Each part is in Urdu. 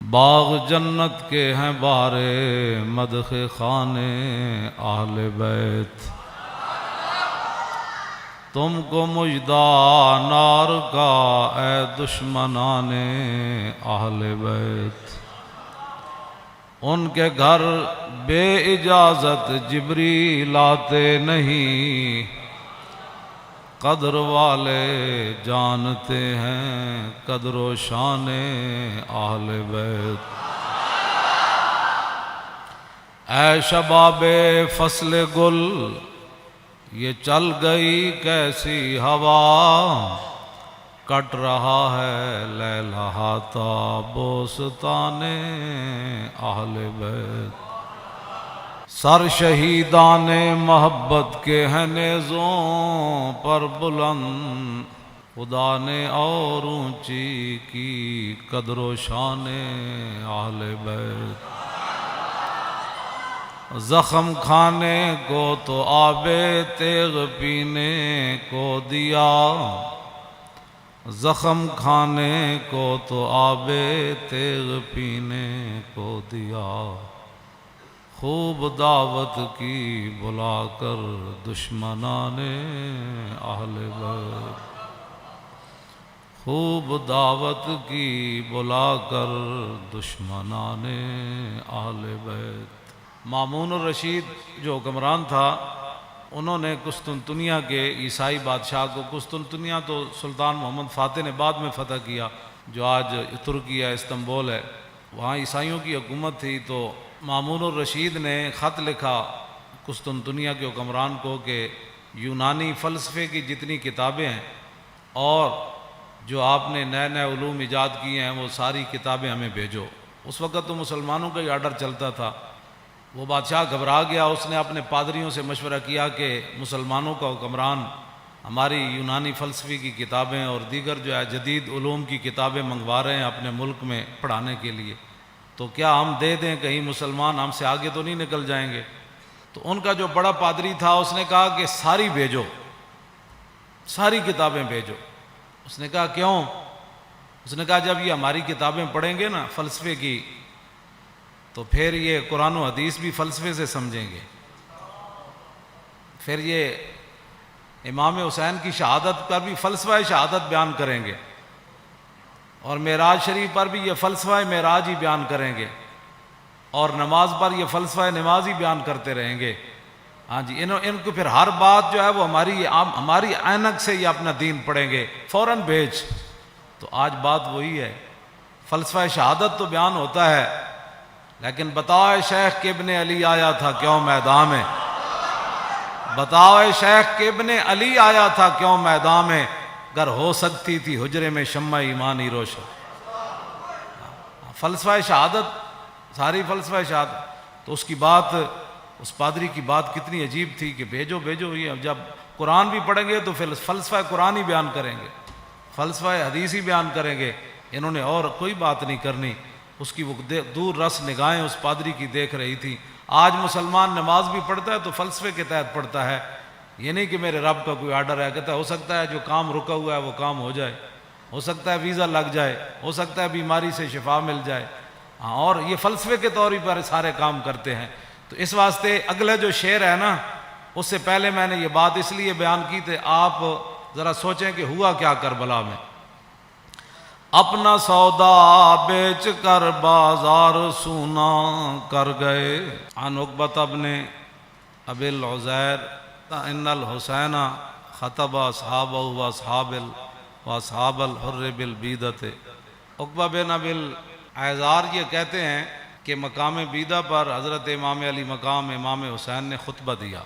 باغ جنت کے ہیں بارے مدح خانے اہل بیت، تم کو مژدہ نار کا اے دشمنان اہل بیت۔ ان کے گھر بے اجازت جبریل آتے نہیں، قدر والے جانتے ہیں قدر و شان اہل بیت۔ اے شباب فصل گل، یہ چل گئی کیسی ہوا، کٹ رہا ہے لیلہاتا بوستان اہل بیت۔ سر شہیدان محبت کے ہیں نیزوں پر بلند، خدا نے اور اونچی کی قدر و شان اہل بیت۔ زخم کھانے کو تو آب تیغ پینے کو دیا، زخم کھانے کو تو آب تیغ پینے کو دیا، خوب دعوت کی بلا کر دشمنان اہل بیت، خوب دعوت کی بلا کر دشمنان اہل بیت۔ مامون الرشید جو حکمران تھا، انہوں نے قسطنطنیہ کے عیسائی بادشاہ کو، قسطنطنیہ تو سلطان محمد فاتح نے بعد میں فتح کیا، جو آج ترکی ہے، استنبول ہے، وہاں عیسائیوں کی حکومت تھی۔ تو مامون الرشید نے خط لکھا قسطنطنیہ کے حکمران کو کہ یونانی فلسفے کی جتنی کتابیں ہیں اور جو آپ نے نئے نئے علوم ایجاد کیے ہیں وہ ساری کتابیں ہمیں بھیجو۔ اس وقت تو مسلمانوں کا ہی آرڈر چلتا تھا۔ وہ بادشاہ گھبرا گیا، اس نے اپنے پادریوں سے مشورہ کیا کہ مسلمانوں کا حکمران ہماری یونانی فلسفے کی کتابیں اور دیگر جو ہے جدید علوم کی کتابیں منگوا رہے ہیں اپنے ملک میں پڑھانے کے لیے، تو کیا ہم دے دیں، کہیں مسلمان ہم سے آگے تو نہیں نکل جائیں گے؟ تو ان کا جو بڑا پادری تھا اس نے کہا کہ ساری بھیجو، ساری کتابیں بھیجو۔ اس نے کہا کیوں؟ اس نے کہا جب یہ ہماری کتابیں پڑھیں گے نا فلسفے کی، تو پھر یہ قرآن و حدیث بھی فلسفے سے سمجھیں گے، پھر یہ امام حسین کی شہادت پر بھی فلسفہ شہادت بیان کریں گے، اور معراج شریف پر بھی یہ فلسفہ معراج ہی بیان کریں گے، اور نماز پر یہ فلسفہ نماز ہی بیان کرتے رہیں گے۔ ہاں جی، ان کو پھر ہر بات جو ہے وہ ہماری عینک سے یہ اپنا دین پڑھیں گے، فوراً بھیج۔ تو آج بات وہی ہے، فلسفہ شہادت تو بیان ہوتا ہے، لیکن بتاؤ شیخ کہ ابن علی آیا تھا کیوں میدان میں، بتاؤ شیخ کہ ابن علی آیا تھا کیوں میدان میں، گر ہو سکتی تھی حجرے میں شمع ایمانی روشن۔ فلسفہ شہادت، ساری فلسفہ شہادت۔ تو اس کی بات، اس پادری کی بات کتنی عجیب تھی کہ بھیجو بھیجو، یہ جب قرآن بھی پڑھیں گے تو پھر فلسفہ قرآن ہی بیان کریں گے، فلسفہ حدیث ہی بیان کریں گے، انہوں نے اور کوئی بات نہیں کرنی۔ اس کی وہ دور رس نگاہیں اس پادری کی دیکھ رہی تھی۔ آج مسلمان نماز بھی پڑھتا ہے تو فلسفے کے تحت پڑھتا ہے، یہ نہیں کہ میرے رب کا کوئی آرڈر ہے، کہتا ہے ہو سکتا ہے جو کام رکا ہوا ہے وہ کام ہو جائے، ہو سکتا ہے ویزا لگ جائے، ہو سکتا ہے بیماری سے شفا مل جائے، اور یہ فلسفے کے طور پر سارے کام کرتے ہیں۔ تو اس واسطے اگلا جو شعر ہے نا، اس سے پہلے میں نے یہ بات اس لیے بیان کی تھی، آپ ذرا سوچیں کہ ہوا کیا کربلا میں۔ اپنا سودا بیچ کر بازار سونا کر گئے، عن عقبۃ بن ابی العزیر ان الحسین خطب اصحابہ واصحاب الحر بالبیدۃ۔ عقبہ بن ابی العزیر یہ کہتے ہیں کہ مقام بیدہ پر حضرت امام علی مقام امام حسین نے خطبہ دیا،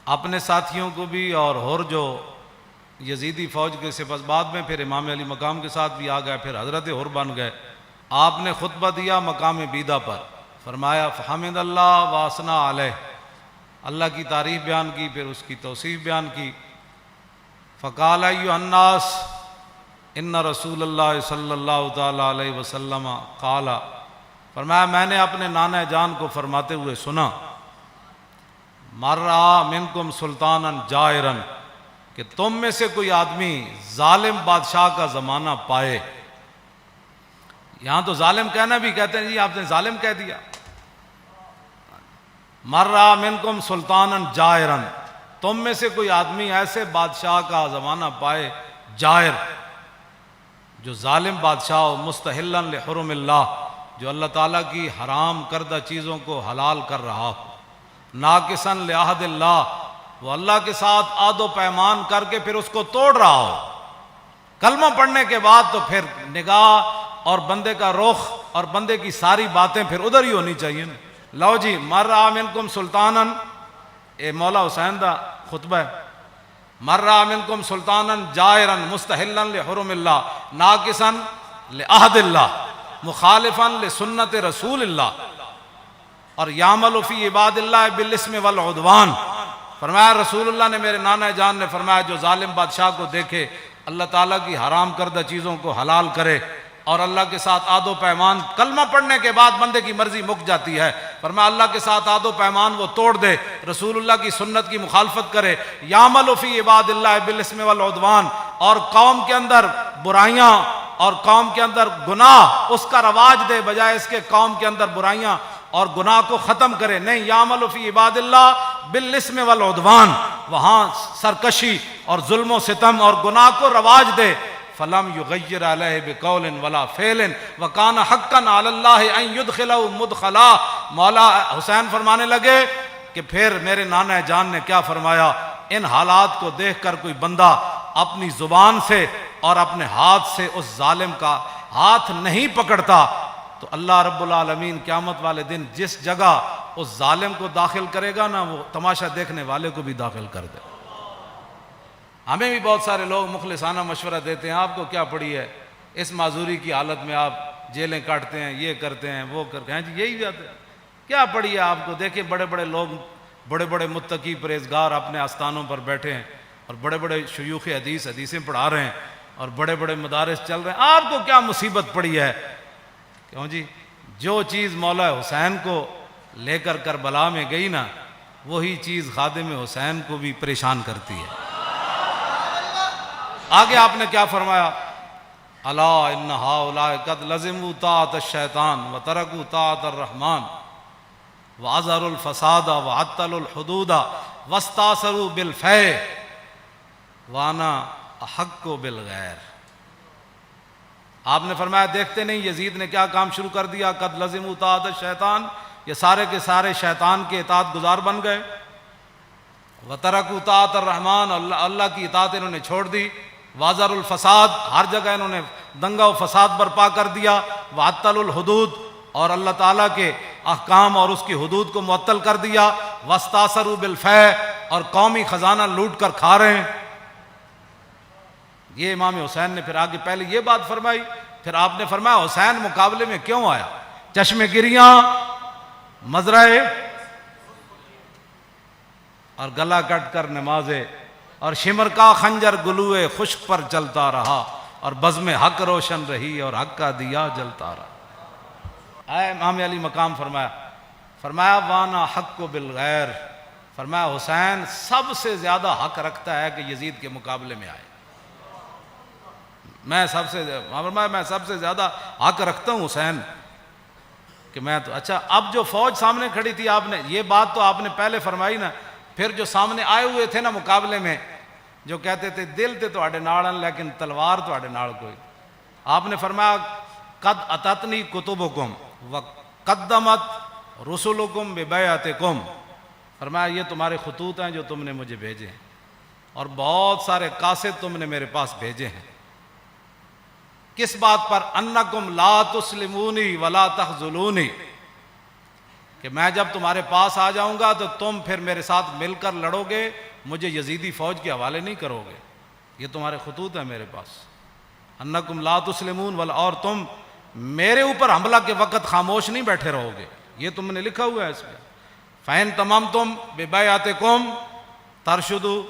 اپنے ساتھیوں کو بھی، اور ہر جو یزیدی فوج کے سپس بعد میں پھر امام علی مقام کے ساتھ بھی آ گئے، پھر حضرت حر بن گئے۔ آپ نے خطبہ دیا مقام بیدہ پر، فرمایا فحمد اللہ واسنا علیہ، اللہ کی تعریف بیان کی، پھر اس کی توصیف بیان کی۔ فقال ایھا الناس ان رسول اللہ صلی اللہ تعالی علیہ وسلم قال، فرمایا میں نے اپنے نانا جان کو فرماتے ہوئے سنا، مر رہا منکم سلطانا جائرا، کہ تم میں سے کوئی آدمی ظالم بادشاہ کا زمانہ پائے، یہاں تو ظالم کہنا بھی کہتے ہیں جی آپ نے ظالم کہہ دیا. مرّا منکم سلطانا جائرا، تم میں سے کوئی آدمی ایسے بادشاہ کا زمانہ پائے جائر، جو ظالم بادشاہ ہو، مستحلا لحرم اللہ، جو اللہ تعالیٰ کی حرام کردہ چیزوں کو حلال کر رہا ہو، ناقصا لعہد اللہ، وہ اللہ کے ساتھ عہد و پیمان کر کے پھر اس کو توڑ رہا ہو. کلمہ پڑھنے کے بعد تو پھر نگاہ اور بندے کا رخ اور بندے کی ساری باتیں پھر ادھر ہی ہونی چاہیے نا. لو جی مرّا منکم سلطانا، اے مولا حسین دا خطبہ ہے. مرّا منکم سلطانا جائرا مستحلا لحرم اللہ ناقصا لعہد اللہ مخالفا لسنت رسول اللہ، اور یعمل فی عباد اللہ بالاسم والعدوان. فرمایا رسول اللہ نے، میرے نانا جان نے فرمایا، جو ظالم بادشاہ کو دیکھے اللہ تعالیٰ کی حرام کردہ چیزوں کو حلال کرے اور اللہ کے ساتھ عہد و پیمان، کلمہ پڑھنے کے بعد بندے کی مرضی مک جاتی ہے، فرمایا اللہ کے ساتھ عہد و پیمان وہ توڑ دے، رسول اللہ کی سنت کی مخالفت کرے، یعمل فی عباد اللہ بالاسم والعدوان، اور قوم کے اندر برائیاں اور قوم کے اندر گناہ اس کا رواج دے، بجائے اس کے قوم کے اندر برائیاں اور گناہ کو ختم کرے. نہیں، یعمل فی عباد اللہ بالاسم والعدوان، وہاں سرکشی اور ظلم و ستم اور گناہ کو رواج دے. فلم یغیر علیہ بقول ولا فعل وکان حقا علی اللہ ان یدخلہ مدخلا. مولا حسین فرمانے لگے کہ پھر میرے نانا جان نے کیا فرمایا، ان حالات کو دیکھ کر کوئی بندہ اپنی زبان سے اور اپنے ہاتھ سے اس ظالم کا ہاتھ نہیں پکڑتا تو اللہ رب العالمین قیامت والے دن جس جگہ اس ظالم کو داخل کرے گا نا، وہ تماشا دیکھنے والے کو بھی داخل کر دے. ہمیں بھی بہت سارے لوگ مخلصانہ مشورہ دیتے ہیں، آپ کو کیا پڑی ہے، اس معذوری کی حالت میں آپ جیلیں کاٹتے ہیں، یہ کرتے ہیں، وہ کرتے ہیں، جی یہی بات ہے، کیا پڑی ہے آپ کو. دیکھیں بڑے بڑے لوگ، بڑے بڑے متقی پرہیزگار اپنے آستانوں پر بیٹھے ہیں، اور بڑے بڑے شیوخ حدیثیں پڑھا رہے ہیں، اور بڑے بڑے مدارس چل رہے ہیں. آپ کو کیا مصیبت پڑی ہے؟ کیوں جی، جو چیز مولا حسین کو لے کر کربلا میں گئی نا، وہی چیز خادم حسین کو بھی پریشان کرتی ہے. آگے آپ نے کیا فرمایا، الا ان ہؤلاء قد لزموا طاعۃ الشیطان وترکوا طاعۃ الرحمن واظہروا الفساد وعطلوا الحدود واستاثروا بالفیء وانا احق بالغیر. آپ نے فرمایا دیکھتے نہیں یزید نے کیا کام شروع کر دیا، قد لزموا طاعۃ الشیطان، یہ سارے کے سارے شیطان کے اطاعت گزار بن گئے، وترکوا طاعۃ الرحمن، اللہ کی اطاعت انہوں نے چھوڑ دی، واظہروا الفساد، ہر جگہ انہوں نے دنگا و فساد برپا کر دیا، وعطلوا الحدود، اور اللہ تعالیٰ کے احکام اور اس کی حدود کو معطل کر دیا، واستاثروا بالفیء، اور قومی خزانہ لوٹ کر کھا رہے ہیں. یہ امام حسین نے پھر آگے پہلے یہ بات فرمائی، پھر آپ نے فرمایا حسین مقابلے میں کیوں آیا، چشم گریاں، مزرعے اور گلا کٹ کر نمازے، اور شمر کا خنجر گلوئے خشک پر چلتا رہا، اور بزم حق روشن رہی اور حق کا دیا جلتا رہا. اے امام علی مقام فرمایا وانا حق بالغیر، فرمایا حسین سب سے زیادہ حق رکھتا ہے کہ یزید کے مقابلے میں آئے. میں سب سے زیادہ حق رکھتا ہوں حسین کہ میں تو. اچھا، اب جو فوج سامنے کھڑی تھی، آپ نے یہ بات تو آپ نے پہلے فرمائی نا، پھر جو سامنے آئے ہوئے تھے نا مقابلے میں، جو کہتے تھے دل تے تواڈے نال لیکن تلوار تواڈے نال کوئی، آپ نے فرمایا قد اتتنی کتبکم وقدمت رسلکم ببیعتکم، فرمایا یہ تمہارے خطوط ہیں جو تم نے مجھے بھیجے ہیں، اور بہت سارے قاصد تم نے میرے پاس بھیجے ہیں. کس بات پر؟ انکم لا تسلمونی ولا تخذلونی، کہ میں جب تمہارے پاس آ جاؤں گا تو تم پھر میرے ساتھ مل کر لڑو گے، مجھے یزیدی فوج کے حوالے نہیں کرو گے. یہ تمہارے خطوط ہیں میرے پاس، انکم لا تسلمون ولا، اور تم میرے اوپر حملہ کے وقت خاموش نہیں بیٹھے رہو گے، یہ تم نے لکھا ہوا ہے اس پہ. فَإِن تَمَمْتُمْ بِبَيْعَتِكُمْ تَرْشُدُوا،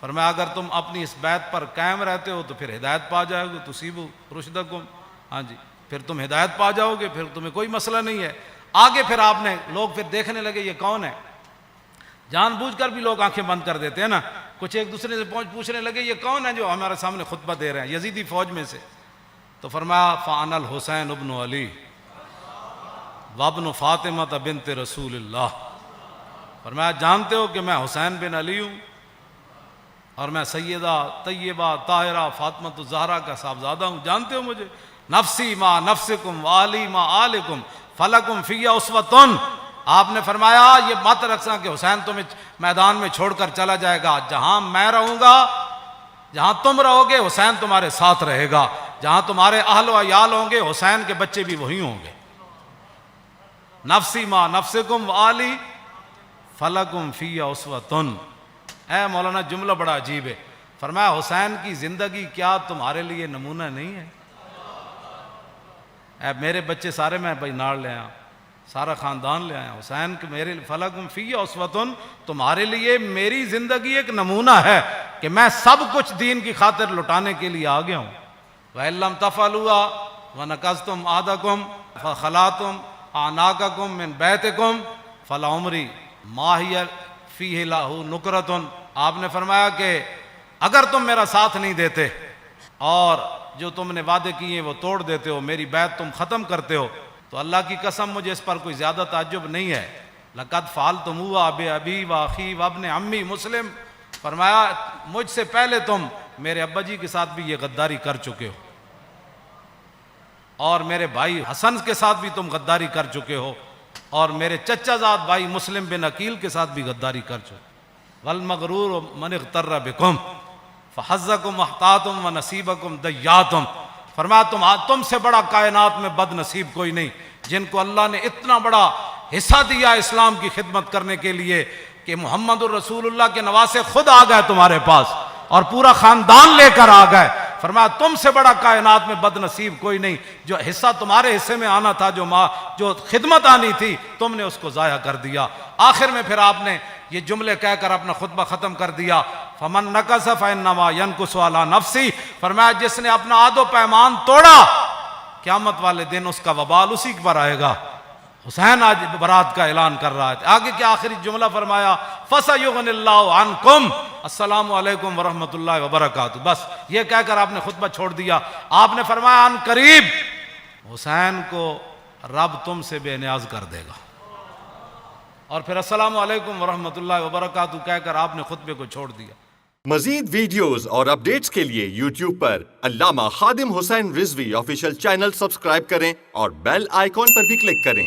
فرمایا اگر تم اپنی اس بیعت پر قائم رہتے ہو تو پھر ہدایت پا جاؤ گے، تُصِيبُوا رُشْدَكُمْ، ہاں جی، پھر تم ہدایت پا جاؤ گے، پھر تمہیں کوئی مسئلہ نہیں ہے. آگے پھر آپ نے لوگ پھر دیکھنے لگے یہ کون ہے، جان بوجھ کر بھی لوگ آنکھیں بند کر دیتے ہیں نا، کچھ ایک دوسرے سے پوچھنے لگے یہ کون ہے جو ہمارے سامنے خطبہ دے رہے ہیں، یزیدی فوج میں سے. تو فرمایا فانا الحسین ابن علی وابن فاطمہ بنت رسول اللہ. فرمایا جانتے ہو کہ میں حسین بن علی ہوں اور میں سیدہ طیبہ طاہرہ فاطمہ الزہرا کا صاحبزادہ ہوں. جانتے ہو مجھے؟ نفسی ما نفسکم والی ما آلکم فلکم فی اسوۃ. آپ نے فرمایا یہ مت رکھنا کہ حسین تمہیں میدان میں چھوڑ کر چلا جائے گا. جہاں میں رہوں گا، جہاں تم رہو گے، حسین تمہارے ساتھ رہے گا. جہاں تمہارے اہل و عیال ہوں گے، حسین کے بچے بھی وہی ہوں گے. نفسی ما نفسکم والی فلکم فی اسوۃ. اے مولانا جملہ بڑا عجیب ہے. فرمایا حسین کی زندگی کیا تمہارے لیے نمونہ نہیں ہے؟ اے میرے بچے سارے میں بھائی ناڑ لے آیا، سارا خاندان لے آیا. حسین کے میرے فلکم فی اسوۃ، تمہارے لیے میری زندگی ایک نمونہ ہے کہ میں سب کچھ دین کی خاطر لٹانے کے لیے آ گیا ہوں. وَإِن لَّمْ تَفْعَلُوا وَنَكَثْتُمْ عَهْدَكُمْ فَخَلَعْتُمْ أَعْنَاقَكُمْ مِنْ بَيْتِكُمْ فَلَعُمْرِي مَا هِيَ فِيهِ لَهُ نُكْرَةٌ. آپ نے فرمایا کہ اگر تم میرا ساتھ نہیں دیتے اور جو تم نے وعدے کیے وہ توڑ دیتے ہو، میری بیعت تم ختم کرتے ہو، تو اللہ کی قسم مجھے اس پر کوئی زیادہ تعجب نہیں ہے. لَقَدْ فَعَلْتُمُوهُ بِأَبِي وَأَخِي وَابْنِ عَمِّي مسلم. فرمایا مجھ سے پہلے تم میرے ابا جی کے ساتھ بھی یہ غداری کر چکے ہو، اور میرے بھائی حسن کے ساتھ بھی تم غداری کر چکے ہو، اور میرے چچا زاد بھائی مسلم بن عقیل کے ساتھ بھی غداری کر چکے. وَالْمَغْرُورُ مَنِ اغْتَرَّ بِكُمْ فَحَظَّكُمْ أَحْطَاطُمْ وَنَصِيبَكُمْ دَيَّاتُمْ. فرمایا تم سے بڑا کائنات میں بد نصیب کوئی نہیں، جن کو اللہ نے اتنا بڑا حصہ دیا اسلام کی خدمت کرنے کے لیے کہ محمد الرسول اللہ کے نواسے خود آ گئے تمہارے پاس اور پورا خاندان لے کر آ گئے. فرمایا تم سے بڑا کائنات میں بد نصیب کوئی نہیں. جو حصہ تمہارے حصے میں آنا تھا، جو خدمت آنی تھی، تم نے اس کو ضائع کر دیا. آخر میں پھر آپ نے یہ جملے کہہ کر اپنا خطبہ ختم کر دیا. فمن نقص فانما ينقص على نفسه. فرمایا جس نے اپنا عہد و پیمان توڑا، قیامت والے دن اس کا وبال اسی پر آئے گا. حسین آج برات کا اعلان کر رہا ہے. آگے کیا آخری جملہ فرمایا؟ فَسَيُغْنِ اللَّهُ عَنْكُمْ. السلام علیکم ورحمۃ اللہ وبرکاتہ. بس یہ کہہ کر آپ نے خطبہ چھوڑ دیا. آپ نے فرمایا ان قریب حسین کو رب تم سے بے نیاز کر دے گا. اور پھر السلام علیکم ورحمۃ اللہ وبرکاتہ کہہ کر آپ نے خطبے کو چھوڑ دیا. مزید ویڈیوز اور اپڈیٹس کے لیے یوٹیوب پر علامہ Khadim Hussain Rizvi official channel subscribe کریں اور بیل آئیکن پر بھی کلک کریں.